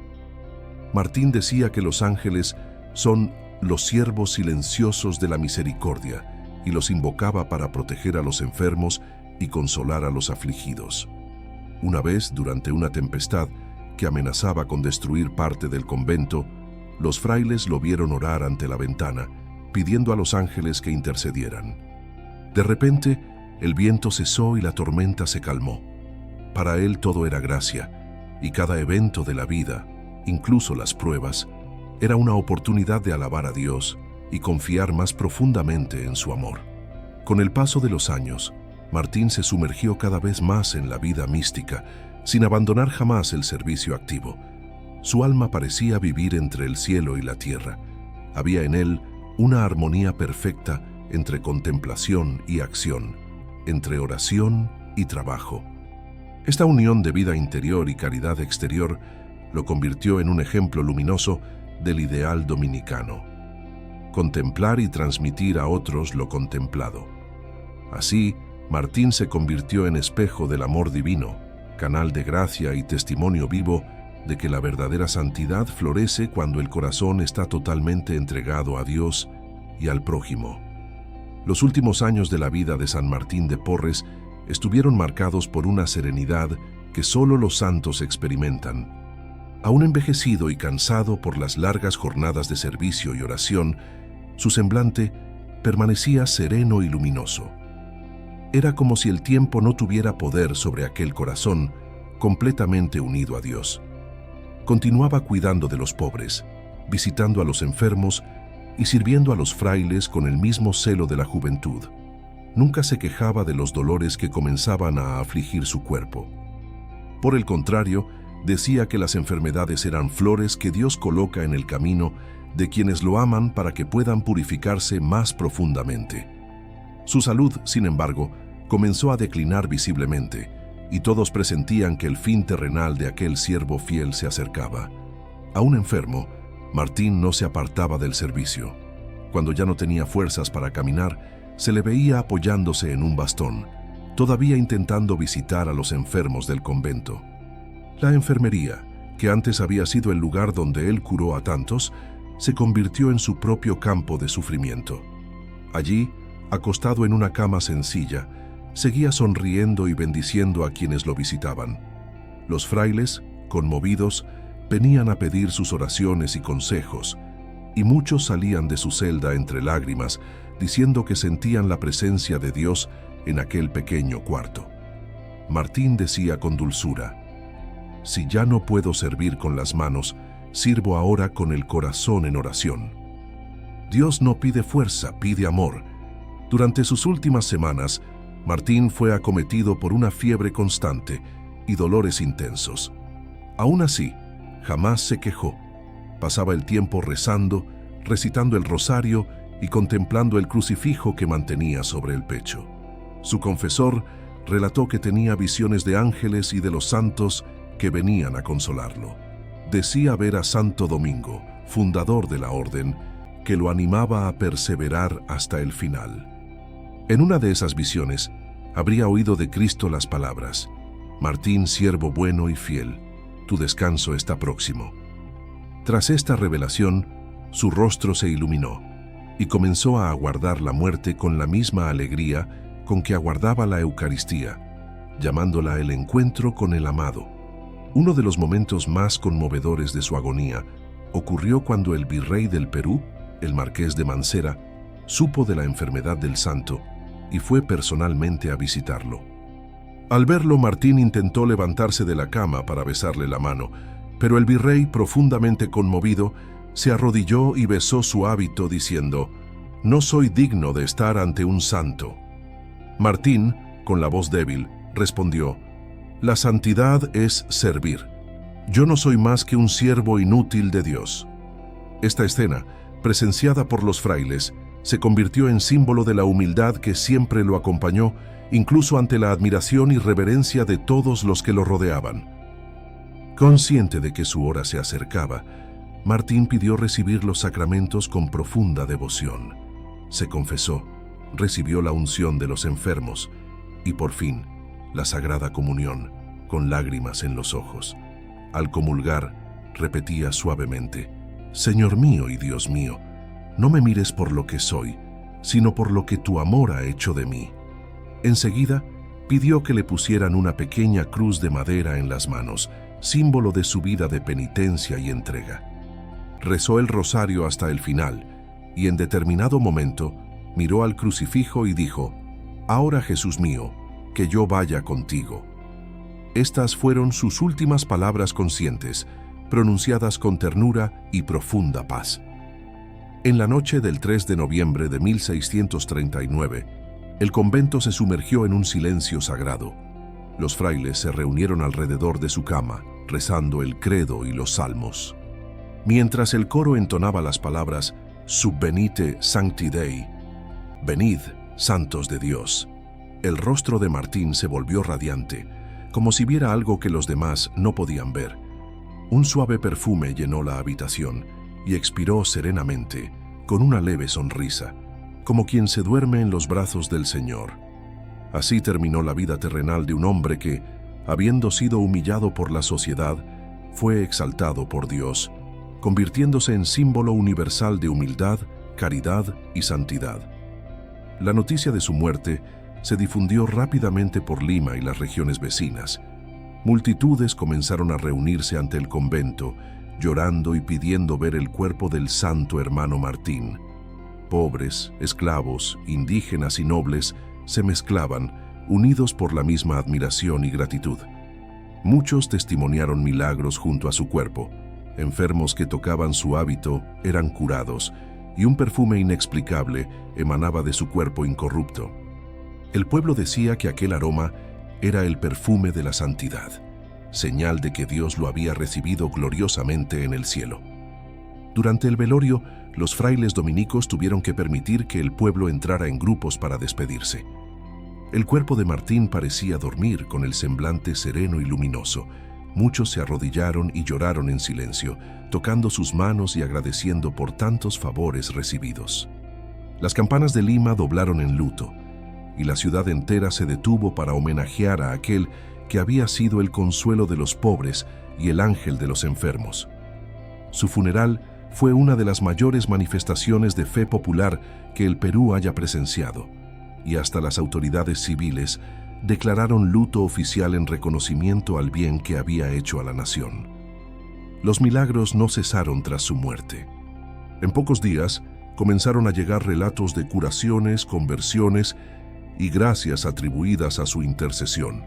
Speaker 1: Martín decía que los ángeles son los siervos silenciosos de la misericordia y los invocaba para proteger a los enfermos y consolar a los afligidos. Una vez, durante una tempestad que amenazaba con destruir parte del convento, los frailes lo vieron orar ante la ventana, pidiendo a los ángeles que intercedieran. De repente, el viento cesó y la tormenta se calmó. Para él todo era gracia, y cada evento de la vida, incluso las pruebas, era una oportunidad de alabar a Dios y confiar más profundamente en su amor. Con el paso de los años, Martín se sumergió cada vez más en la vida mística, sin abandonar jamás el servicio activo. Su alma parecía vivir entre el cielo y la tierra. Había en él una armonía perfecta entre contemplación y acción, entre oración y trabajo. Esta unión de vida interior y caridad exterior lo convirtió en un ejemplo luminoso del ideal dominicano: contemplar y transmitir a otros lo contemplado. Así, Martín se convirtió en espejo del amor divino, canal de gracia y testimonio vivo de que la verdadera santidad florece cuando el corazón está totalmente entregado a Dios y al prójimo. Los últimos años de la vida de San Martín de Porres estuvieron marcados por una serenidad que solo los santos experimentan. Aún envejecido y cansado por las largas jornadas de servicio y oración, su semblante permanecía sereno y luminoso. Era como si el tiempo no tuviera poder sobre aquel corazón completamente unido a Dios. Continuaba cuidando de los pobres, visitando a los enfermos y sirviendo a los frailes con el mismo celo de la juventud. Nunca se quejaba de los dolores que comenzaban a afligir su cuerpo. Por el contrario, decía que las enfermedades eran flores que Dios coloca en el camino de quienes lo aman para que puedan purificarse más profundamente. Su salud, sin embargo, comenzó a declinar visiblemente, y todos presentían que el fin terrenal de aquel siervo fiel se acercaba. Aún enfermo, Martín no se apartaba del servicio. Cuando ya no tenía fuerzas para caminar, se le veía apoyándose en un bastón, todavía intentando visitar a los enfermos del convento. La enfermería, que antes había sido el lugar donde él curó a tantos, se convirtió en su propio campo de sufrimiento. Allí, acostado en una cama sencilla, seguía sonriendo y bendiciendo a quienes lo visitaban. Los frailes, conmovidos, venían a pedir sus oraciones y consejos, y muchos salían de su celda entre lágrimas, diciendo que sentían la presencia de Dios en aquel pequeño cuarto. Martín decía con dulzura: «Si ya no puedo servir con las manos, sirvo ahora con el corazón en oración». Dios no pide fuerza, pide amor. Durante sus últimas semanas, Martín fue acometido por una fiebre constante y dolores intensos. Aún así, jamás se quejó. Pasaba el tiempo rezando, recitando el rosario y contemplando el crucifijo que mantenía sobre el pecho. Su confesor relató que tenía visiones de ángeles y de los santos que venían a consolarlo. Decía ver a Santo Domingo, fundador de la orden, que lo animaba a perseverar hasta el final. En una de esas visiones, habría oído de Cristo las palabras: «Martín, siervo bueno y fiel, tu descanso está próximo». Tras esta revelación, su rostro se iluminó y comenzó a aguardar la muerte con la misma alegría con que aguardaba la Eucaristía, llamándola el encuentro con el amado. Uno de los momentos más conmovedores de su agonía ocurrió cuando el virrey del Perú, el marqués de Mancera, supo de la enfermedad del santo y fue personalmente a visitarlo. Al verlo, Martín intentó levantarse de la cama para besarle la mano, pero el virrey, profundamente conmovido, se arrodilló y besó su hábito diciendo: «No soy digno de estar ante un santo». Martín, con la voz débil, respondió: «La santidad es servir. Yo no soy más que un siervo inútil de Dios». Esta escena, presenciada por los frailes, se convirtió en símbolo de la humildad que siempre lo acompañó, incluso ante la admiración y reverencia de todos los que lo rodeaban. Consciente de que su hora se acercaba, Martín pidió recibir los sacramentos con profunda devoción. Se confesó, recibió la unción de los enfermos y, por fin, la Sagrada Comunión, con lágrimas en los ojos. Al comulgar, repetía suavemente: «Señor mío y Dios mío, no me mires por lo que soy, sino por lo que tu amor ha hecho de mí». Enseguida, pidió que le pusieran una pequeña cruz de madera en las manos, símbolo de su vida de penitencia y entrega. Rezó el rosario hasta el final y en determinado momento miró al crucifijo y dijo: «Ahora, Jesús mío, que yo vaya contigo». Estas fueron sus últimas palabras conscientes, pronunciadas con ternura y profunda paz. En la noche del 3 de noviembre de 1639, el convento se sumergió en un silencio sagrado. Los frailes se reunieron alrededor de su cama, rezando el credo y los salmos. Mientras el coro entonaba las palabras «Subvenite Sancti Dei», «Venid, santos de Dios», el rostro de Martín se volvió radiante, como si viera algo que los demás no podían ver. Un suave perfume llenó la habitación y expiró serenamente, con una leve sonrisa, como quien se duerme en los brazos del Señor. Así terminó la vida terrenal de un hombre que, habiendo sido humillado por la sociedad, fue exaltado por Dios, convirtiéndose en símbolo universal de humildad, caridad y santidad. La noticia de su muerte se difundió rápidamente por Lima y las regiones vecinas. Multitudes comenzaron a reunirse ante el convento, llorando y pidiendo ver el cuerpo del santo hermano Martín. Pobres, esclavos, indígenas y nobles se mezclaban, unidos por la misma admiración y gratitud. Muchos testimoniaron milagros junto a su cuerpo. Enfermos que tocaban su hábito eran curados, y un perfume inexplicable emanaba de su cuerpo incorrupto. El pueblo decía que aquel aroma era el perfume de la santidad, señal de que Dios lo había recibido gloriosamente en el cielo. Durante el velorio, los frailes dominicos tuvieron que permitir que el pueblo entrara en grupos para despedirse. El cuerpo de Martín parecía dormir con el semblante sereno y luminoso. Muchos se arrodillaron y lloraron en silencio, tocando sus manos y agradeciendo por tantos favores recibidos. Las campanas de Lima doblaron en luto, y la ciudad entera se detuvo para homenajear a aquel que había sido el consuelo de los pobres y el ángel de los enfermos. Su funeral fue una de las mayores manifestaciones de fe popular que el Perú haya presenciado, y hasta las autoridades civiles declararon luto oficial en reconocimiento al bien que había hecho a la nación. Los milagros no cesaron tras su muerte. En pocos días comenzaron a llegar relatos de curaciones, conversiones y gracias atribuidas a su intercesión.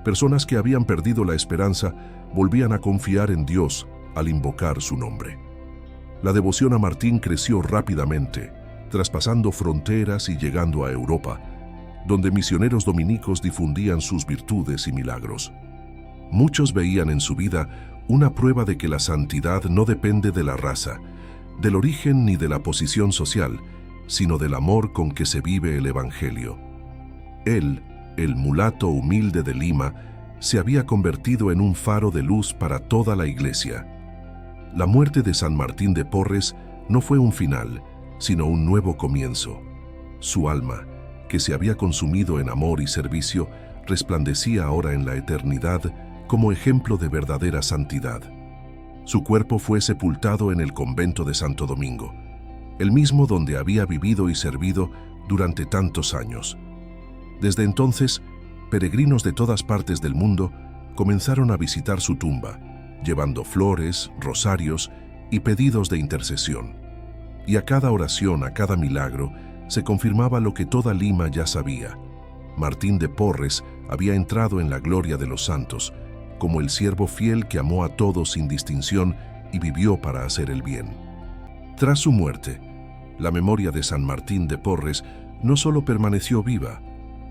Speaker 1: Personas que habían perdido la esperanza volvían a confiar en Dios al invocar su nombre. La devoción a Martín creció rápidamente, traspasando fronteras y llegando a Europa, donde misioneros dominicos difundían sus virtudes y milagros. Muchos veían en su vida una prueba de que la santidad no depende de la raza, del origen ni de la posición social, sino del amor con que se vive el Evangelio. Él, el mulato humilde de Lima, se había convertido en un faro de luz para toda la Iglesia. La muerte de San Martín de Porres no fue un final, sino un nuevo comienzo. Su alma, que se había consumido en amor y servicio, resplandecía ahora en la eternidad como ejemplo de verdadera santidad. Su cuerpo fue sepultado en el convento de Santo Domingo, el mismo donde había vivido y servido durante tantos años. Desde entonces, peregrinos de todas partes del mundo comenzaron a visitar su tumba, llevando flores, rosarios y pedidos de intercesión. Y a cada oración, a cada milagro, se confirmaba lo que toda Lima ya sabía. Martín de Porres había entrado en la gloria de los santos, como el siervo fiel que amó a todos sin distinción y vivió para hacer el bien. Tras su muerte, la memoria de San Martín de Porres no solo permaneció viva,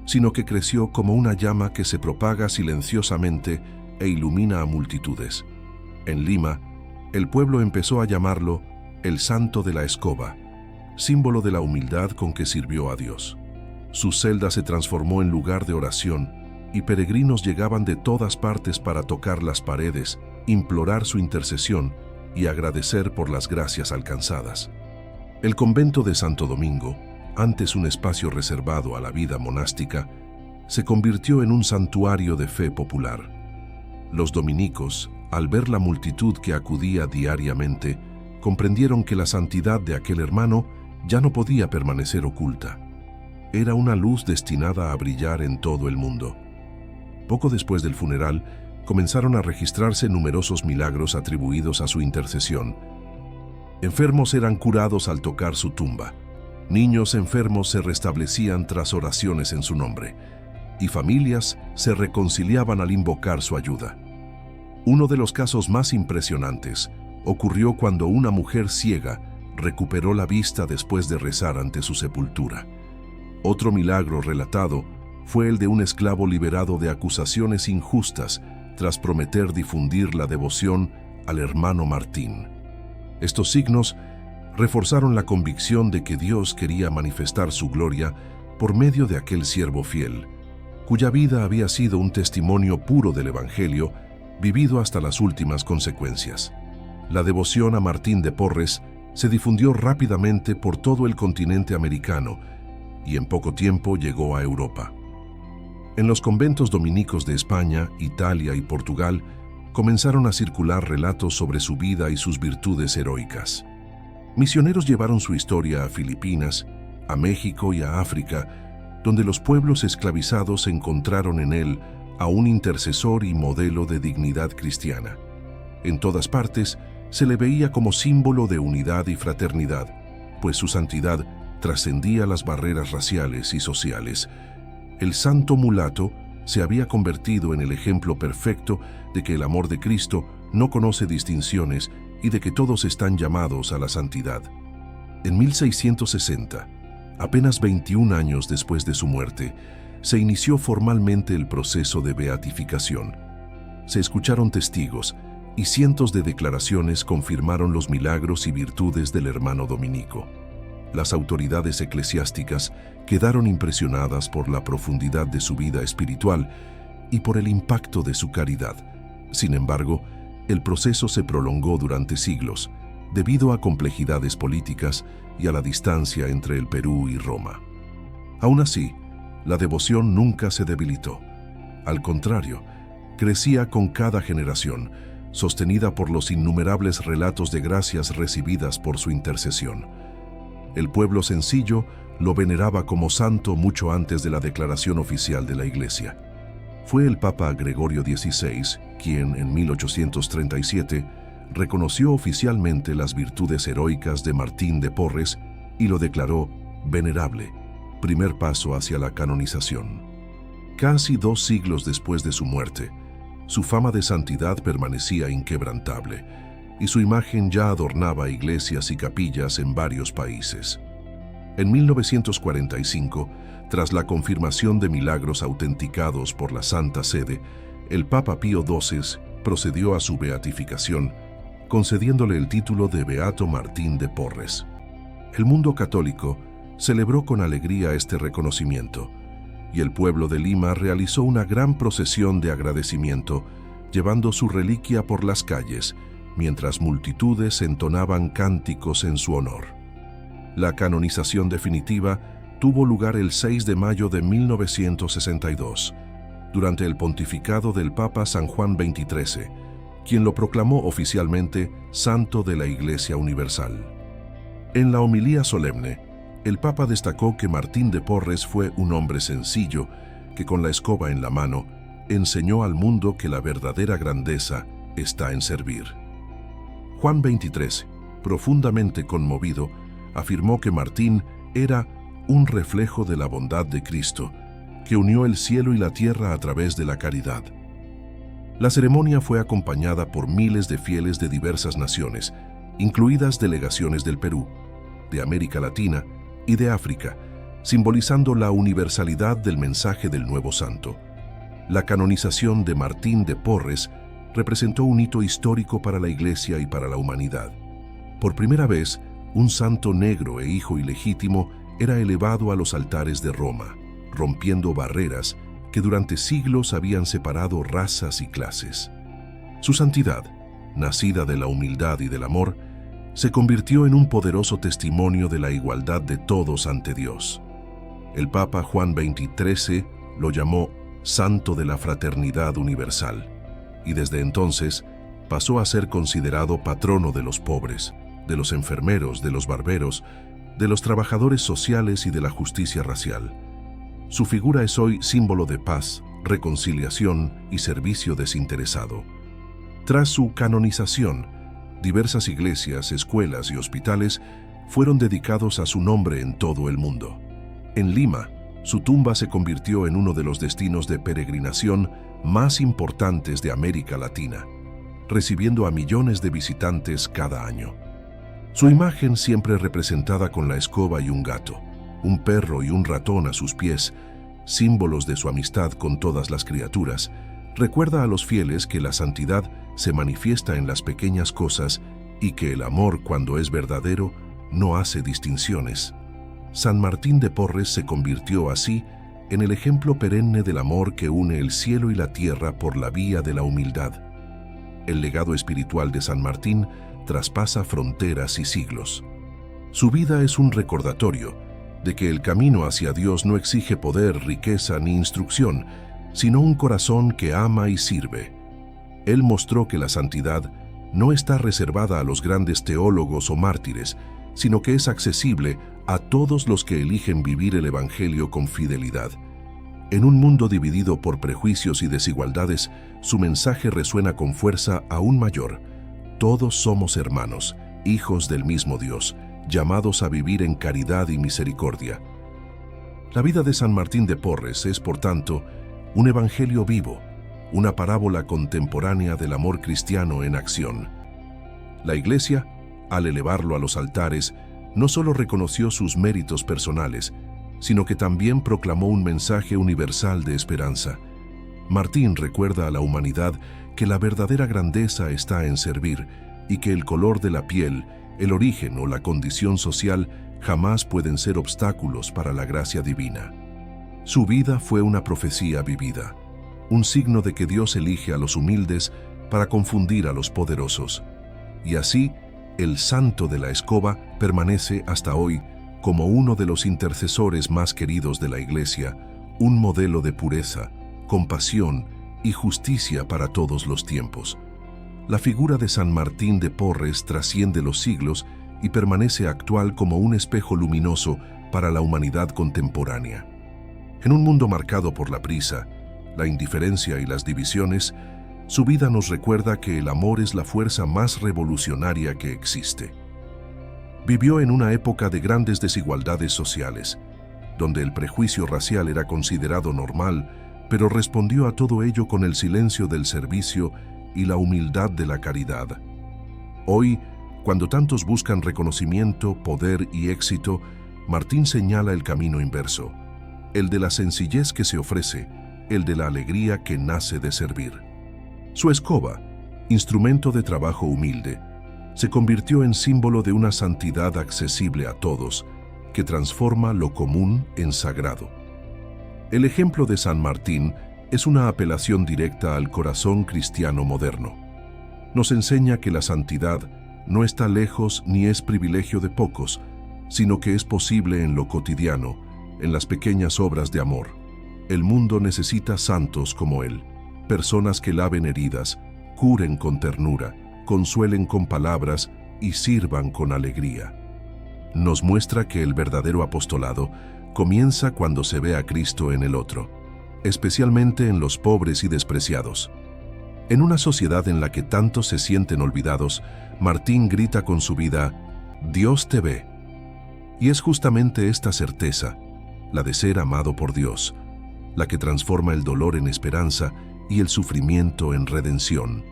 Speaker 1: sino que creció como una llama que se propaga silenciosamente e ilumina a multitudes. En Lima, el pueblo empezó a llamarlo el Santo de la Escoba, símbolo de la humildad con que sirvió a Dios. Su celda se transformó en lugar de oración y peregrinos llegaban de todas partes para tocar las paredes, implorar su intercesión y agradecer por las gracias alcanzadas. El convento de Santo Domingo, antes un espacio reservado a la vida monástica, se convirtió en un santuario de fe popular. Los dominicos, al ver la multitud que acudía diariamente, comprendieron que la santidad de aquel hermano ya no podía permanecer oculta. Era una luz destinada a brillar en todo el mundo. Poco después del funeral, comenzaron a registrarse numerosos milagros atribuidos a su intercesión. Enfermos eran curados al tocar su tumba. Niños enfermos se restablecían tras oraciones en su nombre, y familias se reconciliaban al invocar su ayuda. Uno de los casos más impresionantes ocurrió cuando una mujer ciega recuperó la vista después de rezar ante su sepultura. Otro milagro relatado fue el de un esclavo liberado de acusaciones injustas tras prometer difundir la devoción al hermano Martín. Estos signos reforzaron la convicción de que Dios quería manifestar su gloria por medio de aquel siervo fiel, cuya vida había sido un testimonio puro del Evangelio, vivido hasta las últimas consecuencias. La devoción a Martín de Porres se difundió rápidamente por todo el continente americano y en poco tiempo llegó a Europa. En los conventos dominicos de España, Italia y Portugal comenzaron a circular relatos sobre su vida y sus virtudes heroicas. Misioneros llevaron su historia a Filipinas, a México y a África, donde los pueblos esclavizados encontraron en él a un intercesor y modelo de dignidad cristiana. En todas partes se le veía como símbolo de unidad y fraternidad, pues su santidad trascendía las barreras raciales y sociales. El santo mulato se había convertido en el ejemplo perfecto de que el amor de Cristo no conoce distinciones y de que todos están llamados a la santidad. En 1660, apenas 21 años después de su muerte, se inició formalmente el proceso de beatificación. Se escucharon testigos y cientos de declaraciones confirmaron los milagros y virtudes del hermano dominico. Las autoridades eclesiásticas quedaron impresionadas por la profundidad de su vida espiritual y por el impacto de su caridad. Sin embargo, el proceso se prolongó durante siglos, debido a complejidades políticas y a la distancia entre el Perú y Roma. Aún así, la devoción nunca se debilitó. Al contrario, crecía con cada generación, sostenida por los innumerables relatos de gracias recibidas por su intercesión. El pueblo sencillo lo veneraba como santo mucho antes de la declaración oficial de la Iglesia. Fue el Papa Gregorio XVI quien, en 1837, reconoció oficialmente las virtudes heroicas de Martín de Porres y lo declaró venerable, primer paso hacia la canonización. Casi 2 siglos después de su muerte, su fama de santidad permanecía inquebrantable y su imagen ya adornaba iglesias y capillas en varios países. En 1945, tras la confirmación de milagros autenticados por la Santa Sede, el Papa Pío XII procedió a su beatificación, concediéndole el título de Beato Martín de Porres. El mundo católico celebró con alegría este reconocimiento, y el pueblo de Lima realizó una gran procesión de agradecimiento, llevando su reliquia por las calles, mientras multitudes entonaban cánticos en su honor. La canonización definitiva tuvo lugar el 6 de mayo de 1962, durante el pontificado del Papa San Juan XXIII, quien lo proclamó oficialmente Santo de la Iglesia Universal. En la homilía solemne, el Papa destacó que Martín de Porres fue un hombre sencillo que con la escoba en la mano enseñó al mundo que la verdadera grandeza está en servir. Juan 23, profundamente conmovido, afirmó que Martín era un reflejo de la bondad de Cristo, que unió el cielo y la tierra a través de la caridad. La ceremonia fue acompañada por miles de fieles de diversas naciones, incluidas delegaciones del Perú, de América Latina y de África, simbolizando la universalidad del mensaje del nuevo santo. La canonización de Martín de Porres representó un hito histórico para la Iglesia y para la humanidad. Por primera vez, un santo negro e hijo ilegítimo era elevado a los altares de Roma, rompiendo barreras que durante siglos habían separado razas y clases. Su santidad, nacida de la humildad y del amor, se convirtió en un poderoso testimonio de la igualdad de todos ante Dios. El Papa Juan XXIII lo llamó Santo de la Fraternidad Universal, y desde entonces pasó a ser considerado patrono de los pobres, de los enfermeros, de los barberos, de los trabajadores sociales y de la justicia racial. Su figura es hoy símbolo de paz, reconciliación y servicio desinteresado. Tras su canonización, diversas iglesias, escuelas y hospitales fueron dedicados a su nombre en todo el mundo. En Lima, su tumba se convirtió en uno de los destinos de peregrinación más importantes de América Latina, recibiendo a millones de visitantes cada año. Su imagen, siempre representada con la escoba y un gato, un perro y un ratón a sus pies, símbolos de su amistad con todas las criaturas, recuerda a los fieles que la santidad se manifiesta en las pequeñas cosas y que el amor, cuando es verdadero, no hace distinciones. San Martín de Porres se convirtió así en el ejemplo perenne del amor que une el cielo y la tierra por la vía de la humildad. El legado espiritual de San Martín traspasa fronteras y siglos. Su vida es un recordatorio de que el camino hacia Dios no exige poder, riqueza ni instrucción, sino un corazón que ama y sirve. Él mostró que la santidad no está reservada a los grandes teólogos o mártires, sino que es accesible a todos los que eligen vivir el Evangelio con fidelidad. En un mundo dividido por prejuicios y desigualdades, su mensaje resuena con fuerza aún mayor. Todos somos hermanos, hijos del mismo Dios, llamados a vivir en caridad y misericordia. La vida de San Martín de Porres es, por tanto, un evangelio vivo, una parábola contemporánea del amor cristiano en acción. La Iglesia, al elevarlo a los altares, no solo reconoció sus méritos personales, sino que también proclamó un mensaje universal de esperanza. Martín recuerda a la humanidad que la verdadera grandeza está en servir y que el color de la piel, el origen o la condición social jamás pueden ser obstáculos para la gracia divina. Su vida fue una profecía vivida, un signo de que Dios elige a los humildes para confundir a los poderosos. Y así, el Santo de la Escoba permanece hasta hoy como uno de los intercesores más queridos de la Iglesia, un modelo de pureza, compasión y justicia para todos los tiempos. La figura de San Martín de Porres trasciende los siglos y permanece actual como un espejo luminoso para la humanidad contemporánea. En un mundo marcado por la prisa, la indiferencia y las divisiones, su vida nos recuerda que el amor es la fuerza más revolucionaria que existe. Vivió en una época de grandes desigualdades sociales, donde el prejuicio racial era considerado normal, pero respondió a todo ello con el silencio del servicio y la humildad de la caridad. Hoy, cuando tantos buscan reconocimiento, poder y éxito, Martín señala el camino inverso, el de la sencillez que se ofrece, el de la alegría que nace de servir. Su escoba, instrumento de trabajo humilde, se convirtió en símbolo de una santidad accesible a todos, que transforma lo común en sagrado. El ejemplo de San Martín es una apelación directa al corazón cristiano moderno. Nos enseña que la santidad no está lejos ni es privilegio de pocos, sino que es posible en lo cotidiano, en las pequeñas obras de amor. El mundo necesita santos como él, personas que laven heridas, curen con ternura, consuelen con palabras y sirvan con alegría. Nos muestra que el verdadero apostolado comienza cuando se ve a Cristo en el otro, especialmente en los pobres y despreciados. En una sociedad en la que tantos se sienten olvidados, Martín grita con su vida: Dios te ve. Y es justamente esta certeza, la de ser amado por Dios, la que transforma el dolor en esperanza y el sufrimiento en redención.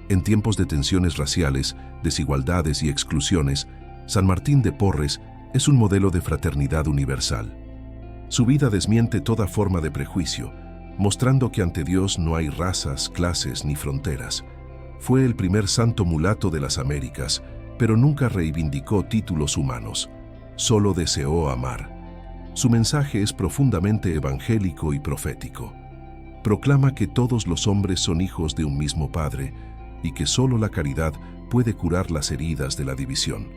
Speaker 1: En tiempos de tensiones raciales, desigualdades y exclusiones, San Martín de Porres es un modelo de fraternidad universal. Su vida desmiente toda forma de prejuicio, mostrando que ante Dios no hay razas, clases ni fronteras. Fue el primer santo mulato de las Américas, pero nunca reivindicó títulos humanos. Solo deseó amar. Su mensaje es profundamente evangélico y profético. Proclama que todos los hombres son hijos de un mismo Padre y que solo la caridad puede curar las heridas de la división.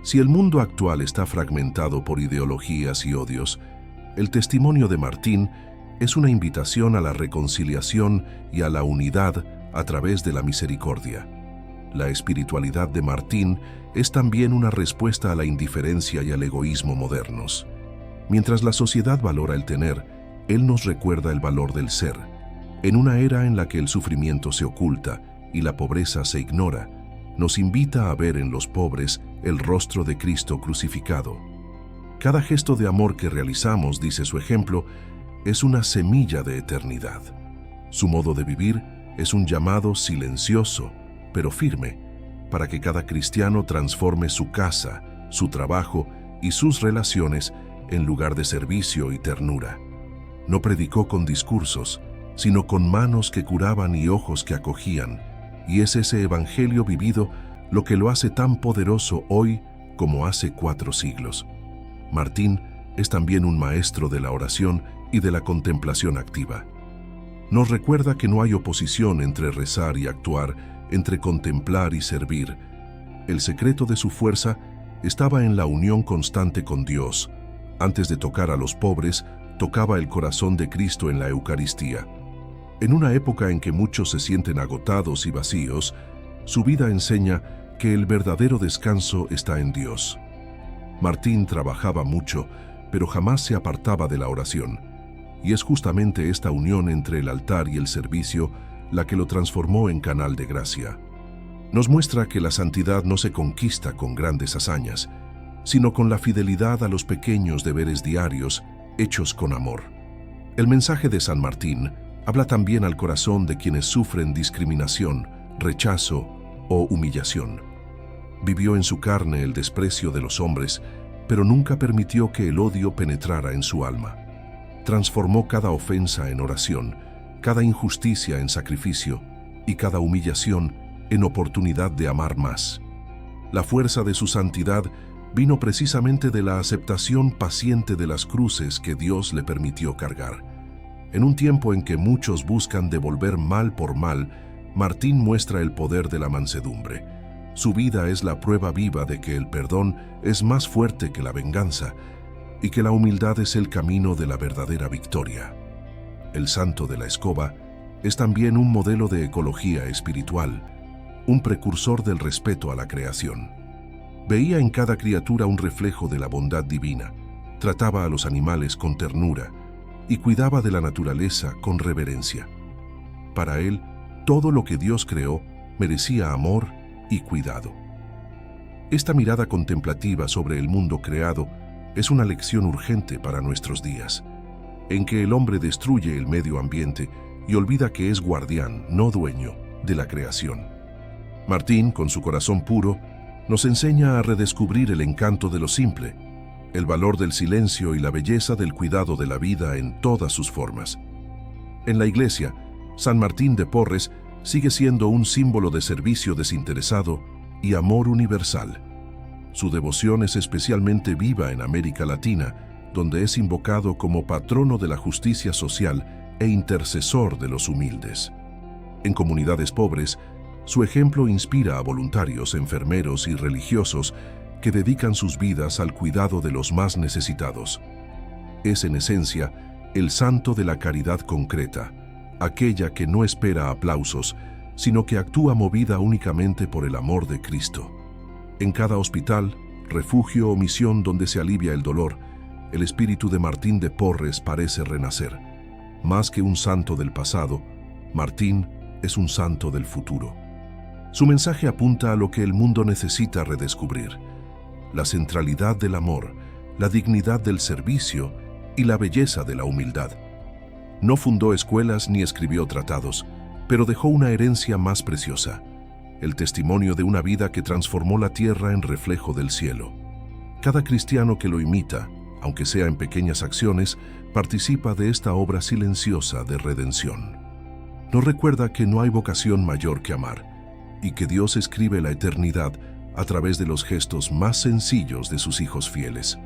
Speaker 1: Si el mundo actual está fragmentado por ideologías y odios, el testimonio de Martín es una invitación a la reconciliación y a la unidad a través de la misericordia. La espiritualidad de Martín es también una respuesta a la indiferencia y al egoísmo modernos. Mientras la sociedad valora el tener, él nos recuerda el valor del ser. En una era en la que el sufrimiento se oculta y la pobreza se ignora, nos invita a ver en los pobres el rostro de Cristo crucificado. Cada gesto de amor que realizamos, dice su ejemplo, es una semilla de eternidad. Su modo de vivir es un llamado silencioso, pero firme, para que cada cristiano transforme su casa, su trabajo y sus relaciones en lugar de servicio y ternura. No predicó con discursos, sino con manos que curaban y ojos que acogían, y es ese evangelio vivido lo que lo hace tan poderoso hoy como hace 4 siglos. Martín es también un maestro de la oración y de la contemplación activa. Nos recuerda que no hay oposición entre rezar y actuar, entre contemplar y servir. El secreto de su fuerza estaba en la unión constante con Dios. Antes de tocar a los pobres, tocaba el corazón de Cristo en la Eucaristía. En una época en que muchos se sienten agotados y vacíos, su vida enseña que el verdadero descanso está en Dios. Martín trabajaba mucho, pero jamás se apartaba de la oración. Y es justamente esta unión entre el altar y el servicio la que lo transformó en canal de gracia. Nos muestra que la santidad no se conquista con grandes hazañas, sino con la fidelidad a los pequeños deberes diarios hechos con amor. El mensaje de San Martín habla también al corazón de quienes sufren discriminación, rechazo o humillación. Vivió en su carne el desprecio de los hombres, pero nunca permitió que el odio penetrara en su alma. Transformó cada ofensa en oración, cada injusticia en sacrificio y cada humillación en oportunidad de amar más. La fuerza de su santidad vino precisamente de la aceptación paciente de las cruces que Dios le permitió cargar. En un tiempo en que muchos buscan devolver mal por mal, Martín muestra el poder de la mansedumbre. Su vida es la prueba viva de que el perdón es más fuerte que la venganza y que la humildad es el camino de la verdadera victoria. El santo de la escoba es también un modelo de ecología espiritual, un precursor del respeto a la creación. Veía en cada criatura un reflejo de la bondad divina, trataba a los animales con ternura y cuidaba de la naturaleza con reverencia. Para él, todo lo que Dios creó merecía amor y cuidado. Esta mirada contemplativa sobre el mundo creado es una lección urgente para nuestros días, en que el hombre destruye el medio ambiente y olvida que es guardián, no dueño, de la creación. Martín, con su corazón puro, nos enseña a redescubrir el encanto de lo simple, el valor del silencio y la belleza del cuidado de la vida en todas sus formas. En la Iglesia, San Martín de Porres sigue siendo un símbolo de servicio desinteresado y amor universal. Su devoción es especialmente viva en América Latina, donde es invocado como patrono de la justicia social e intercesor de los humildes. En comunidades pobres, su ejemplo inspira a voluntarios, enfermeros y religiosos que dedican sus vidas al cuidado de los más necesitados. Es, en esencia, el santo de la caridad concreta, aquella que no espera aplausos, sino que actúa movida únicamente por el amor de Cristo. En cada hospital, refugio o misión donde se alivia el dolor, el espíritu de Martín de Porres parece renacer. Más que un santo del pasado, Martín es un santo del futuro. Su mensaje apunta a lo que el mundo necesita redescubrir: la centralidad del amor, la dignidad del servicio y la belleza de la humildad. No fundó escuelas ni escribió tratados, pero dejó una herencia más preciosa: el testimonio de una vida que transformó la tierra en reflejo del cielo. Cada cristiano que lo imita, aunque sea en pequeñas acciones, participa de esta obra silenciosa de redención. Nos recuerda que no hay vocación mayor que amar, y que Dios escribe la eternidad a través de los gestos más sencillos de sus hijos fieles.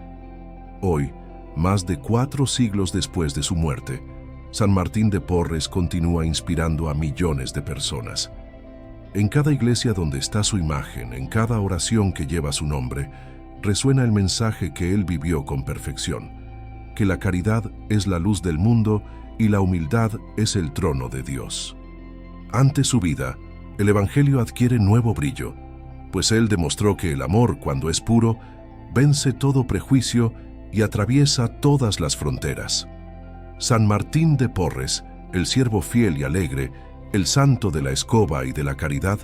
Speaker 1: Hoy, más de 4 siglos después de su muerte, San Martín de Porres continúa inspirando a millones de personas. En cada iglesia donde está su imagen, en cada oración que lleva su nombre, resuena el mensaje que él vivió con perfección: que la caridad es la luz del mundo y la humildad es el trono de Dios. Ante su vida, el Evangelio adquiere nuevo brillo, pues él demostró que el amor, cuando es puro, vence todo prejuicio y atraviesa todas las fronteras. San Martín de Porres, el siervo fiel y alegre, el santo de la escoba y de la caridad,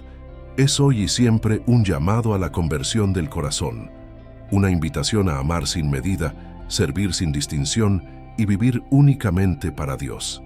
Speaker 1: es hoy y siempre un llamado a la conversión del corazón, una invitación a amar sin medida, servir sin distinción y vivir únicamente para Dios.